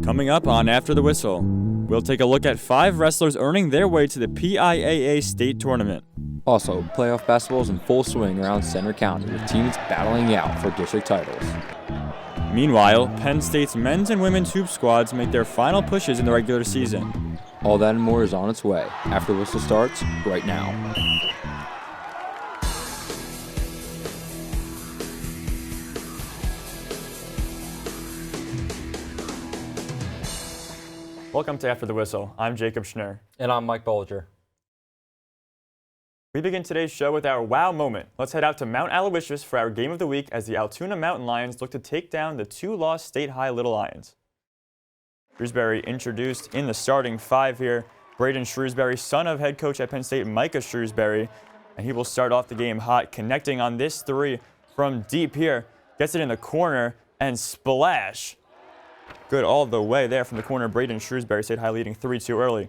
Coming up on After the Whistle, we'll take a look at 5 wrestlers earning their way to the PIAA State Tournament. Also, playoff basketball is in full swing around Center County, with teams battling out for district titles. Meanwhile, Penn State's men's and women's hoop squads make their final pushes in the regular season. All that and more is on its way. After the Whistle starts right now. Welcome to After the Whistle. I'm Jacob Schnurr. And I'm Mike Bolger. We begin today's show with our wow moment. Let's head out to Mount Aloysius for our game of the week as the Altoona Mountain Lions look to take down the 2-loss State High Little Lions. Shrewsbury introduced in the starting 5 here. Braden Shrewsbury, son of head coach at Penn State, Micah Shrewsbury, and he will start off the game hot, connecting on this 3 from deep here. Gets it in the corner and splash. Good all the way there from the corner. Braden Shrewsbury, State High leading 3-2 early.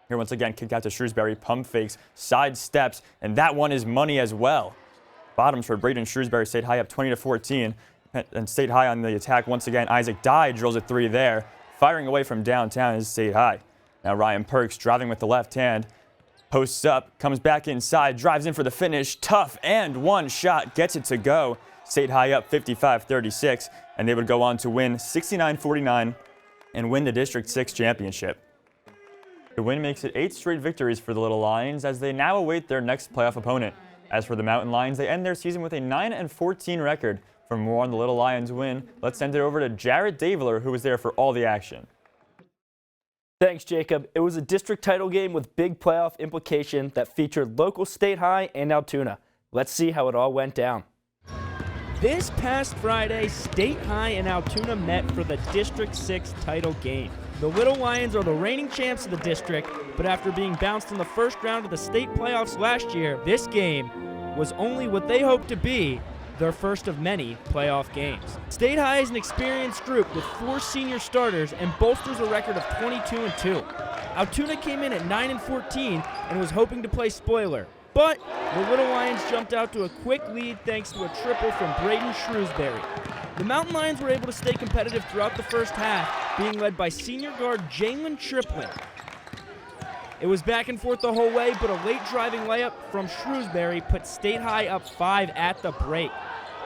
Here once again, kick out to Shrewsbury, pump fakes, side steps, and that one is money as well. Bottoms for Braden Shrewsbury, State High up 20-14, and State High on the attack once again. Isaac Dye drills a 3 there. Firing away from downtown is State High. Now Ryan Perks driving with the left hand, posts up, comes back inside, drives in for the finish, tough, and one shot, gets it to go. State High up 55-36, and they would go on to win 69-49 and win the District 6 championship. The win makes it 8 straight victories for the Little Lions as they now await their next playoff opponent. As for the Mountain Lions, they end their season with a 9-14 record. For more on the Little Lions win, let's send it over to Jarrett Davler, who was there for all the action. Thanks, Jacob. It was a district title game with big playoff implication that featured local State High and Altoona. Let's see how it all went down. This past Friday, State High and Altoona met for the District 6 title game. The Little Lions are the reigning champs of the district, but after being bounced in the first round of the state playoffs last year, this game was only what they hoped to be, their first of many playoff games. State High is an experienced group with 4 senior starters and bolsters a record of 22-2. Altoona came in at 9-14 and was hoping to play spoiler. But the Little Lions jumped out to a quick lead thanks to a triple from Braden Shrewsbury. The Mountain Lions were able to stay competitive throughout the first half, being led by senior guard Jalen Triplin. It was back and forth the whole way, but a late driving layup from Shrewsbury put State High up 5 at the break.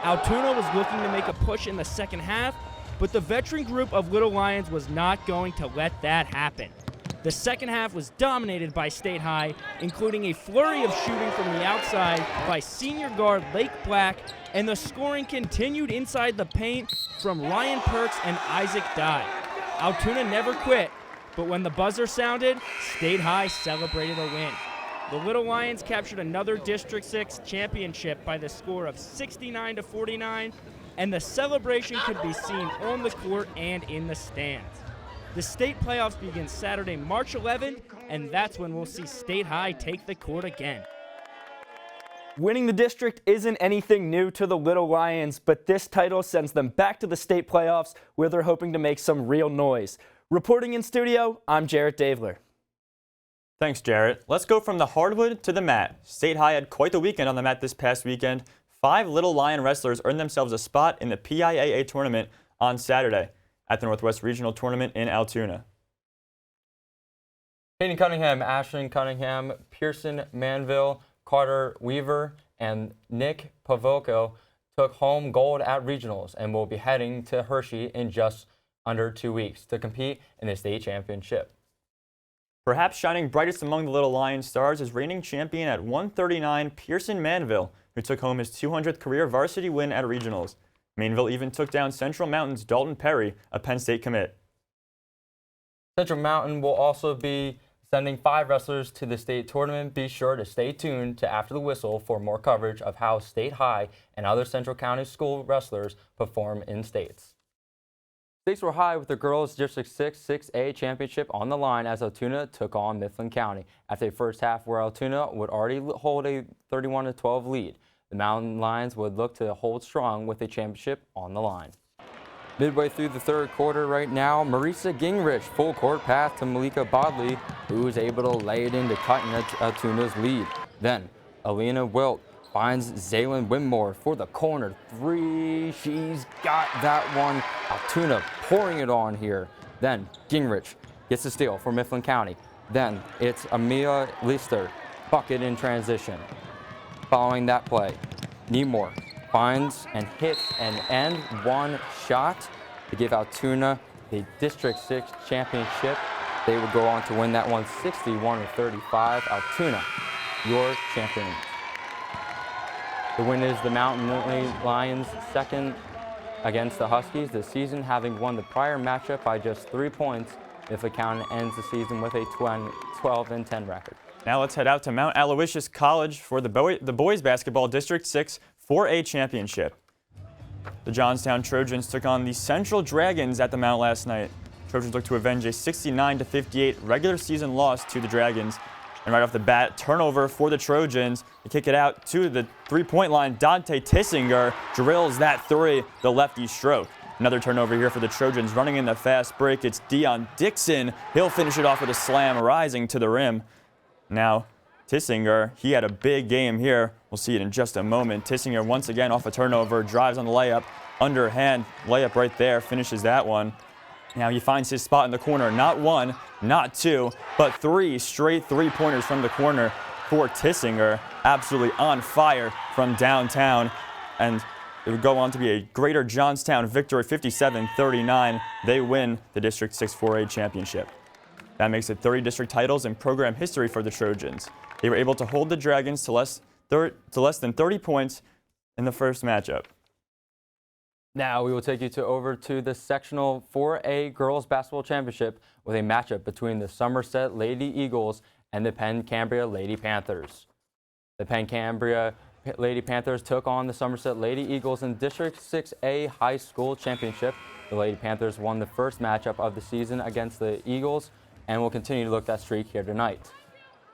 Altoona was looking to make a push in the second half, but the veteran group of Little Lions was not going to let that happen. The second half was dominated by State High, including a flurry of shooting from the outside by senior guard Lake Black, and the scoring continued inside the paint from Ryan Perks and Isaac Dye. Altoona never quit, but when the buzzer sounded, State High celebrated a win. The Little Lions captured another District 6 championship by the score of 69-49, and the celebration could be seen on the court and in the stands. The state playoffs begin Saturday, March 11th, and that's when we'll see State High take the court again. Winning the district isn't anything new to the Little Lions, but this title sends them back to the state playoffs where they're hoping to make some real noise. Reporting in studio, I'm Jarrett Davler. Thanks, Jarrett. Let's go from the hardwood to the mat. State High had quite the weekend on the mat this past weekend. 5 Little Lion wrestlers earned themselves a spot in the PIAA tournament on Saturday at the Northwest Regional Tournament in Altoona. Hayden Cunningham, Ashlyn Cunningham, Pearson Manville, Carter Weaver, and Nick Pavoco took home gold at regionals and will be heading to Hershey in just under 2 weeks to compete in the state championship. Perhaps shining brightest among the Little Lion stars is reigning champion at 139, Pearson Manville, who took home his 200th career varsity win at regionals. Mainville even took down Central Mountain's Dalton Perry, a Penn State commit. Central Mountain will also be sending 5 wrestlers to the state tournament. Be sure to stay tuned to After the Whistle for more coverage of how State High and other Central County school wrestlers perform in states. Stakes were high with the girls' District 6 6A championship on the line as Altoona took on Mifflin County after a first half where Altoona would already hold a 31-12 lead. The Mountain Lions would look to hold strong with a championship on the line. Midway through the third quarter right now, Marisa Gingrich full court pass to Malika Bodley, who was able to lay it in to cut Altoona's lead. Then Alina Wilt finds Zaylin Winmore for the corner 3. She's got that one. Altoona pouring it on here. Then Gingrich gets the steal for Mifflin County. Then it's Amelia Leister, bucket in transition. Following that play, Neemore finds and hits an end one shot to give Altoona the District 6 championship. They would go on to win that one 61-35. Altoona, your champions. The win is the Mountain Lions' second against the Huskies this season, having won the prior matchup by just 3 points. Mifflin County ends the season with a 12-10 record. Now let's head out to Mount Aloysius College for the boys basketball District 6 4A championship. The Johnstown Trojans took on the Central Dragons at the Mount last night. Trojans looked to avenge a 69-58 regular season loss to the Dragons. And right off the bat, turnover for the Trojans. They kick it out to the three-point line. Dante Tissinger drills that three, the lefty stroke. Another turnover here for the Trojans. Running in the fast break, it's Dion Dixon. He'll finish it off with a slam, rising to the rim. Now, Tissinger, he had a big game here. We'll see it in just a moment. Tissinger once again off a turnover, drives on the layup. Underhand layup right there, finishes that one. Now he finds his spot in the corner. Not one, not two, but 3 straight three-pointers from the corner for Tissinger. Absolutely on fire from downtown. And it would go on to be a Greater Johnstown victory, 57-39. They win the District 6 4A championship. That makes it 30 district titles in program history for the Trojans. They were able to hold the Dragons to less than 30 points in the first matchup. Now we will take you over to the sectional 4A girls basketball championship with a matchup between the Somerset Lady Eagles and the Penn Cambria Lady Panthers. The Penn Cambria Lady Panthers took on the Somerset Lady Eagles in District 6A high school championship. The Lady Panthers won the first matchup of the season against the Eagles and will continue to look that streak here tonight.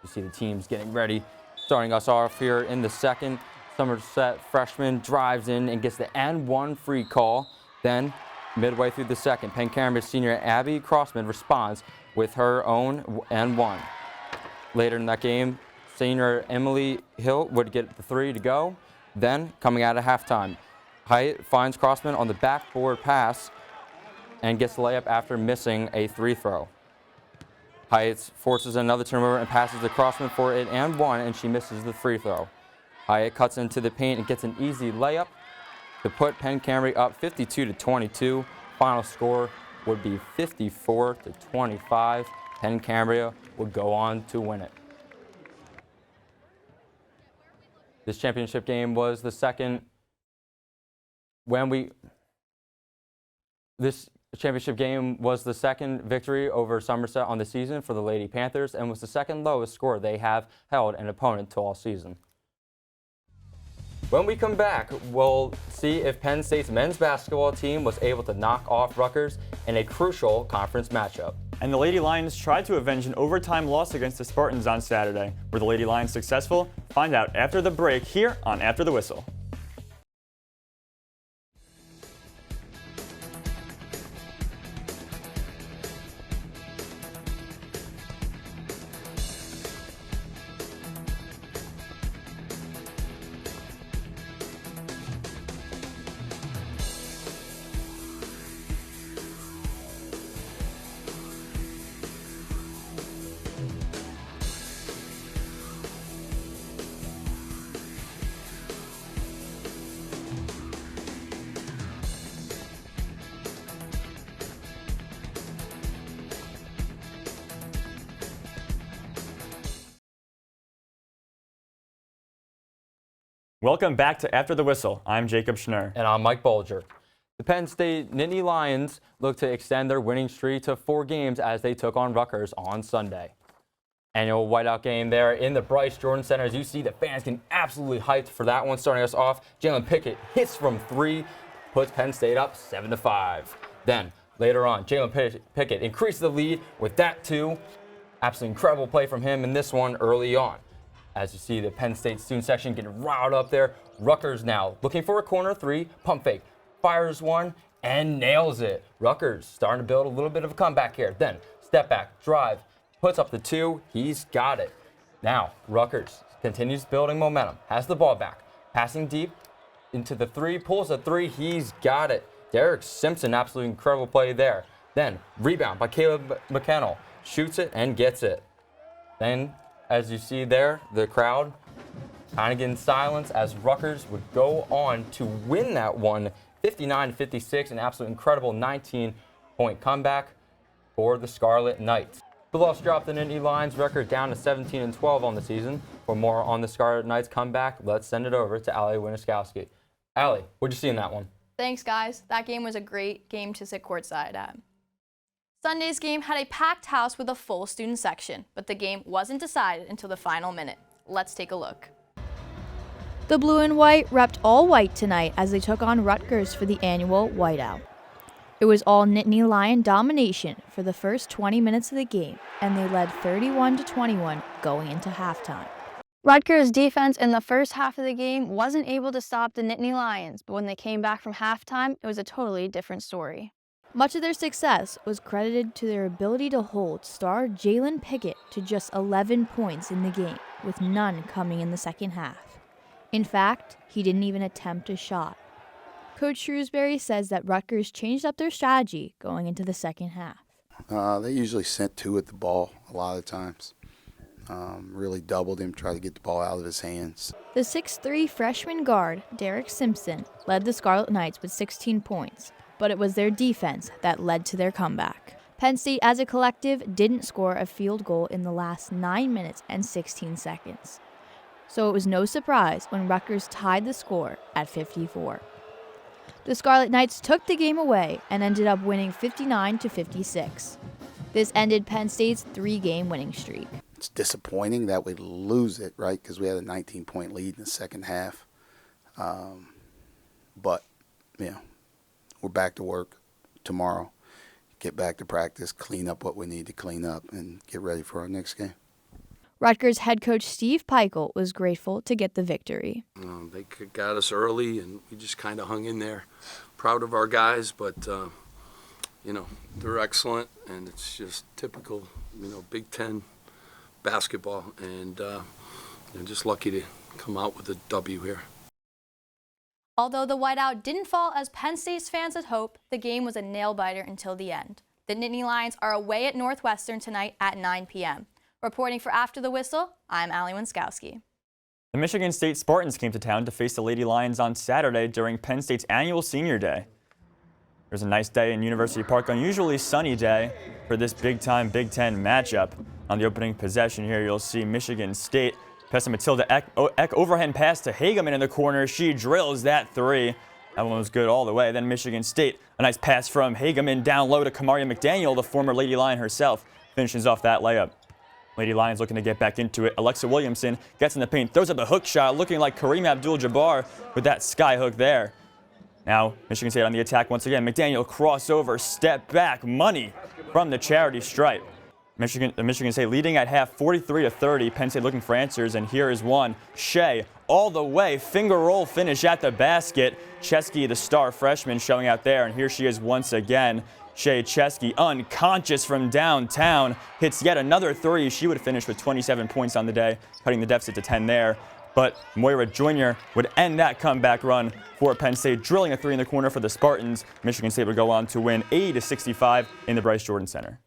You see the teams getting ready. Starting us off here in the second, Somerset freshman drives in and gets the N1 free call. Then, midway through the second, Penn Cambria senior Abby Crossman responds with her own N1. Later in that game, senior Emily Hill would get the three to go. Then, coming out of halftime, Hyatt finds Crossman on the backboard pass and gets the layup after missing a free throw. Hyatt forces another turnover and passes to Crossman for it and one, and she misses the free throw. Hyatt cuts into the paint and gets an easy layup to put Penn Cambria up 52-22. Final score would be 54-25. Penn Cambria would go on to win it. This championship game was the second victory over Somerset on the season for the Lady Panthers and was the second lowest score they have held an opponent to all season. When we come back, we'll see if Penn State's men's basketball team was able to knock off Rutgers in a crucial conference matchup. And the Lady Lions tried to avenge an overtime loss against the Spartans on Saturday. Were the Lady Lions successful? Find out after the break here on After the Whistle. Welcome back to After the Whistle. I'm Jacob Schnurr. And I'm Mike Bolger. The Penn State Nittany Lions look to extend their winning streak to 4 games as they took on Rutgers on Sunday. Annual whiteout game there in the Bryce Jordan Center. As you see, the fans getting absolutely hyped for that one. Starting us off, Jalen Pickett hits from 3, puts Penn State up 7-5. Then, later on, Jalen Pickett increases the lead with that 2. Absolutely incredible play from him in this one early on. As you see, the Penn State student section getting riled up there. Rutgers now looking for a corner 3, pump fake, fires one, and nails it. Rutgers starting to build a little bit of a comeback here. Then, step back, drive, puts up the 2. He's got it. Now, Rutgers continues building momentum, has the ball back, passing deep into the 3, pulls a 3. He's got it. Derek Simpson, absolutely incredible play there. Then rebound by Caleb McKennell. Shoots it and gets it. Then, as you see there, the crowd kind of getting silence as Rutgers would go on to win that one 59-56, an absolute incredible 19-point comeback for the Scarlet Knights. The loss dropped the Nittany Lions record down to 17-12 on the season. For more on the Scarlet Knights comeback, let's send it over to Allie Winiskowski. Allie, what'd you see in that one? Thanks, guys. That game was a great game to sit courtside at. Sunday's game had a packed house with a full student section, but the game wasn't decided until the final minute. Let's take a look. The blue and white repped all white tonight as they took on Rutgers for the annual Whiteout. It was all Nittany Lion domination for the first 20 minutes of the game, and they led 31-21 going into halftime. Rutgers' defense in the first half of the game wasn't able to stop the Nittany Lions, but when they came back from halftime, it was a totally different story. Much of their success was credited to their ability to hold star Jalen Pickett to just 11 points in the game, with none coming in the second half. In fact, he didn't even attempt a shot. Coach Shrewsbury says that Rutgers changed up their strategy going into the second half. They usually sent two at the ball a lot of times. Really doubled him, tried to get the ball out of his hands. The 6'3" freshman guard, Derek Simpson, led the Scarlet Knights with 16 points, but it was their defense that led to their comeback. Penn State as a collective didn't score a field goal in the last 9 minutes and 16 seconds. So it was no surprise when Rutgers tied the score at 54. The Scarlet Knights took the game away and ended up winning 59-56. This ended Penn State's 3-game winning streak. It's disappointing that we lose it, right, because we had a 19-point lead in the second half. But, we're back to work tomorrow. Get back to practice, clean up what we need to clean up, and get ready for our next game. Rutgers head coach Steve Peichel was grateful to get the victory. They got us early, and we just kind of hung in there. Proud of our guys, but, they're excellent, and it's just typical, Big Ten basketball, and just lucky to come out with a W here. Although the whiteout didn't fall as Penn State's fans had hoped, the game was a nail-biter until the end. The Nittany Lions are away at Northwestern tonight at 9 p.m. Reporting for After the Whistle, I'm Allie Winskowski. The Michigan State Spartans came to town to face the Lady Lions on Saturday during Penn State's annual Senior Day. It was a nice day in University Park, unusually sunny day for this big-time Big Ten matchup. On the opening possession here, you'll see Michigan State pass to Matilda Eck overhand pass to Hageman in the corner. She drills that three. That one was good all the way. Then Michigan State, a nice pass from Hageman down low to Kamaria McDaniel, the former Lady Lion herself, finishes off that layup. Lady Lions looking to get back into it. Alexa Williamson gets in the paint, throws up a hook shot, looking like Kareem Abdul-Jabbar with that sky hook there. Now, Michigan State on the attack once again. McDaniel crossover, step back, money from the charity stripe. Michigan State leading at half 43-30. Penn State looking for answers, and here is one. Shea all the way, finger roll finish at the basket. Chesky, the star freshman, showing out there, and here she is once again. Shea Chesky, unconscious from downtown, hits yet another three. She would finish with 27 points on the day, cutting the deficit to 10 there. But Moira Joyner would end that comeback run for Penn State, drilling a three in the corner for the Spartans. Michigan State would go on to win 80-65 in the Bryce Jordan Center.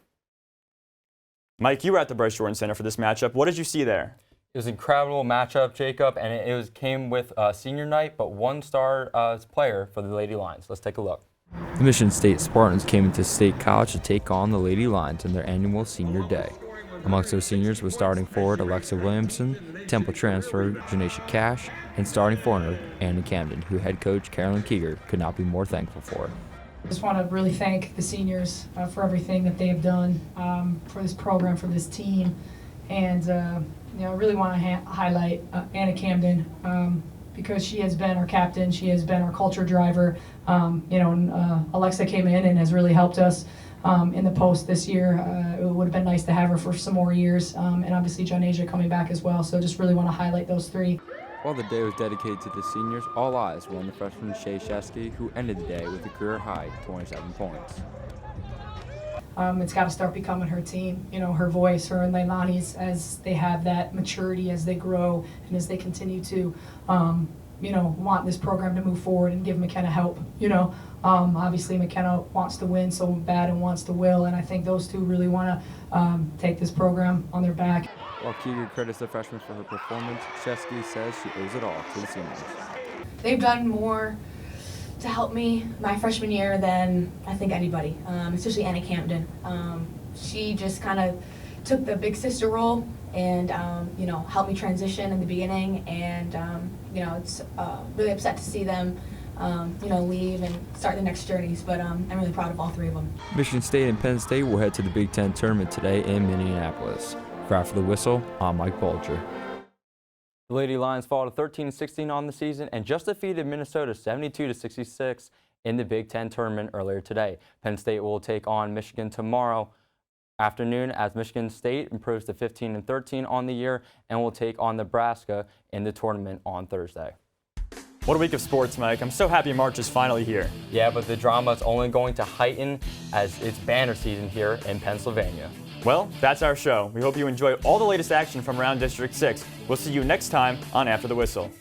Mike, you were at the Bryce Jordan Center for this matchup. What did you see there? It was an incredible matchup, Jacob, and it came with senior night, but one star player for the Lady Lions. Let's take a look. The Michigan State Spartans came into State College to take on the Lady Lions in their annual Senior Day. Amongst those seniors was starting forward Alexa Williamson, Temple transfer Janisha Cash, and starting foreigner Anna Camden, who head coach Carolyn Keeger could not be more thankful for. I just want to really thank the seniors for everything that they have done for this program, for this team, and I really want to highlight Anna Camden because she has been our captain, she has been our culture driver. Alexa came in and has really helped us in the post this year. It would have been nice to have her for some more years, and obviously Janisha coming back as well. So just really want to highlight those three. While the day was dedicated to the seniors, all eyes were on the freshman Shea Chesky, who ended the day with a career-high 27 points. It's got to start becoming her team, her voice, her and Leilani's, as they have that maturity, as they grow, and as they continue to, want this program to move forward and give McKenna help. Obviously McKenna wants to win so bad and wants to will, and I think those two really want to take this program on their back. While Keegan credits the freshman for her performance, Chesky says she owes it all to the seniors. They've done more to help me my freshman year than I think anybody, especially Anna Camden. She just kind of took the big sister role and helped me transition in the beginning, and it's really upset to see them leave and start the next journeys, but I'm really proud of all three of them. Michigan State and Penn State will head to the Big Ten tournament today in Minneapolis. For After the Whistle, I'm Mike Bulger. The Lady Lions fall to 13-16 on the season and just defeated Minnesota 72-66 in the Big Ten tournament earlier today. Penn State will take on Michigan tomorrow afternoon as Michigan State improves to 15-13 on the year and will take on Nebraska in the tournament on Thursday. What a week of sports, Mike. I'm so happy March is finally here. Yeah, but the drama is only going to heighten as it's banner season here in Pennsylvania. Well, that's our show. We hope you enjoy all the latest action from around District 6. We'll see you next time on After the Whistle.